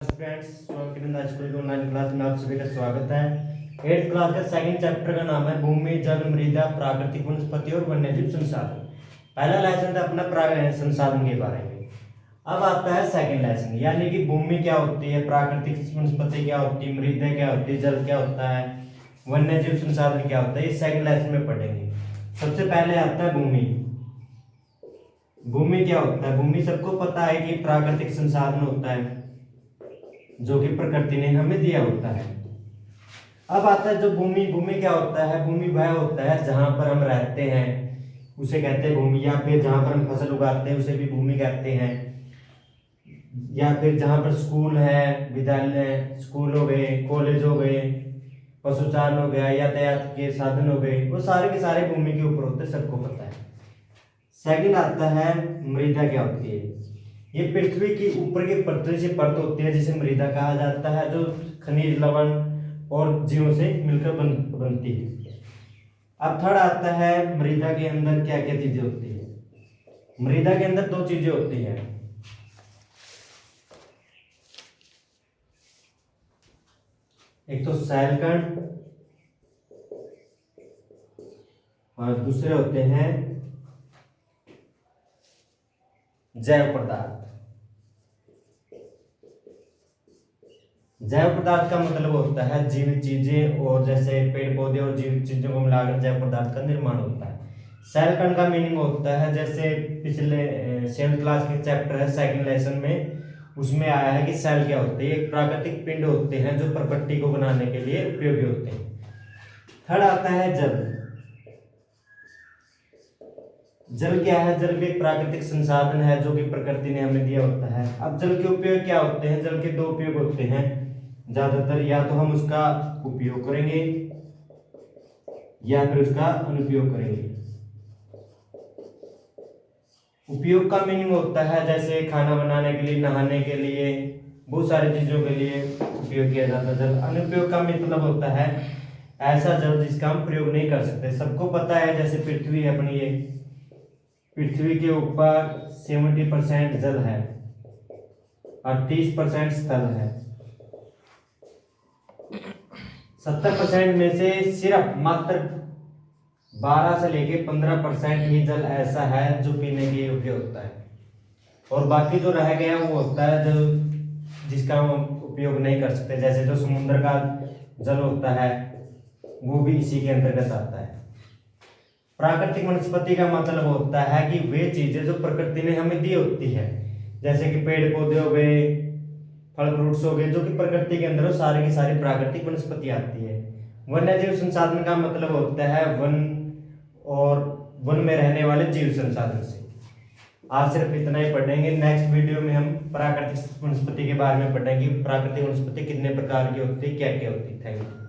Friends, school की online class में आप सभी का स्वागत है। 8th क्लास का सेकंड चैप्टर का नाम है भूमि, जल, मृदा, प्राकृतिक वनस्पति और वन्यजीव संसाधन। पहला लेसन था अपना संसाधन के बारे में। अब आता है सेकंड लेसन, यानी कि भूमि क्या होती है, प्राकृतिक वनस्पति क्या होती है, मृदा क्या होती है, जल क्या होता है, वन्यजीव संसाधन क्या होता है, ये सेकंड लेसन में पढ़ेंगे। सबसे पहले आता है भूमि। भूमि क्या होता है? भूमि सबको पता है कि प्राकृतिक संसाधन होता है जो कि प्रकृति ने हमें दिया होता है। अब आता है जो भूमि। भूमि क्या होता है? भूमि वह होता है जहां पर हम रहते हैं, उसे कहते हैं भूमि। या फिर जहां पर हम फसल उगाते हैं उसे भी भूमि कहते हैं। या फिर जहां पर स्कूल है, विद्यालय, स्कूल हो गए, कॉलेज हो गए, पशुचारण हो गया, यातायात के साधन हो गए, वो सारे के सारे भूमि के ऊपर होते हैं, सबको पता है। सेकंड आता है मृदा क्या होती है। ये पृथ्वी की ऊपर की पृथ्वी से परत होती है जिसे मृदा कहा जाता है, जो खनिज, लवण और जीवों से मिलकर बनती है। अब थर्ड आता है मृदा के अंदर क्या क्या चीजें होती है। मृदा के अंदर दो चीजें होती हैं, एक तो शैल कण और दूसरे होते हैं जैव पदार्थ। जैव पदार्थ का मतलब होता है जीवित चीजें, और जैसे पेड़ पौधे और जीवित चीजों को मिलाकर जैव पदार्थ का निर्माण होता है। सेल कण का मीनिंग होता है, जैसे पिछले 7th क्लास के चैप्टर है सेकंड लेसन में, उसमें आया है कि सेल क्या होते हैं। एक प्राकृतिक पिंड होते हैं जो प्रकृति को बनाने के लिए उपयोगी होते हैं। थर्ड आता है जल। जल क्या है? जल भी एक प्राकृतिक संसाधन है जो कि प्रकृति ने हमें दिया होता है। अब जल के उपयोग क्या होते हैं? जल के दो उपयोग होते हैं ज्यादातर, या तो हम उसका उपयोग करेंगे या फिर उसका अनुपयोग करेंगे। उपयोग का मीनिंग होता है जैसे खाना बनाने के लिए, नहाने के लिए, बहुत सारी चीजों के लिए उपयोग किया जाता है जल। अनुपयोग का मतलब होता है ऐसा जल जिसका हम प्रयोग नहीं कर सकते। सबको पता है जैसे पृथ्वी है अपनी, ये पृथ्वी के ऊपर 70% जल है और 30% स्थल है। 70% में से सिर्फ मात्र 12 से लेके 15% ही जल ऐसा है जो पीने के योग्य होता है, और बाकी जो रह गया वो होता है जो जिसका हम उपयोग नहीं कर सकते। जैसे जो समुद्र का जल होता है वो भी इसी के अंतर्गत आता है। प्राकृतिक वनस्पति का मतलब होता है कि वे चीजें जो प्रकृति ने हमें दी होती है, जैसे कि पेड़ पौधे हो गए, फल फ्रूट्स हो गए, जो कि प्रकृति के अंदर सारी की सारी प्राकृतिक वनस्पति आती है। वन्यजीव संसाधन का मतलब होता है वन और वन में रहने वाले जीव संसाधन से। आज सिर्फ इतना ही पढ़ेंगे। नेक्स्ट वीडियो में हम प्राकृतिक वनस्पति के बारे में पढ़ेंगे। प्राकृतिक वनस्पति कितने प्रकार की होती है, क्या क्या होती है। Thank you.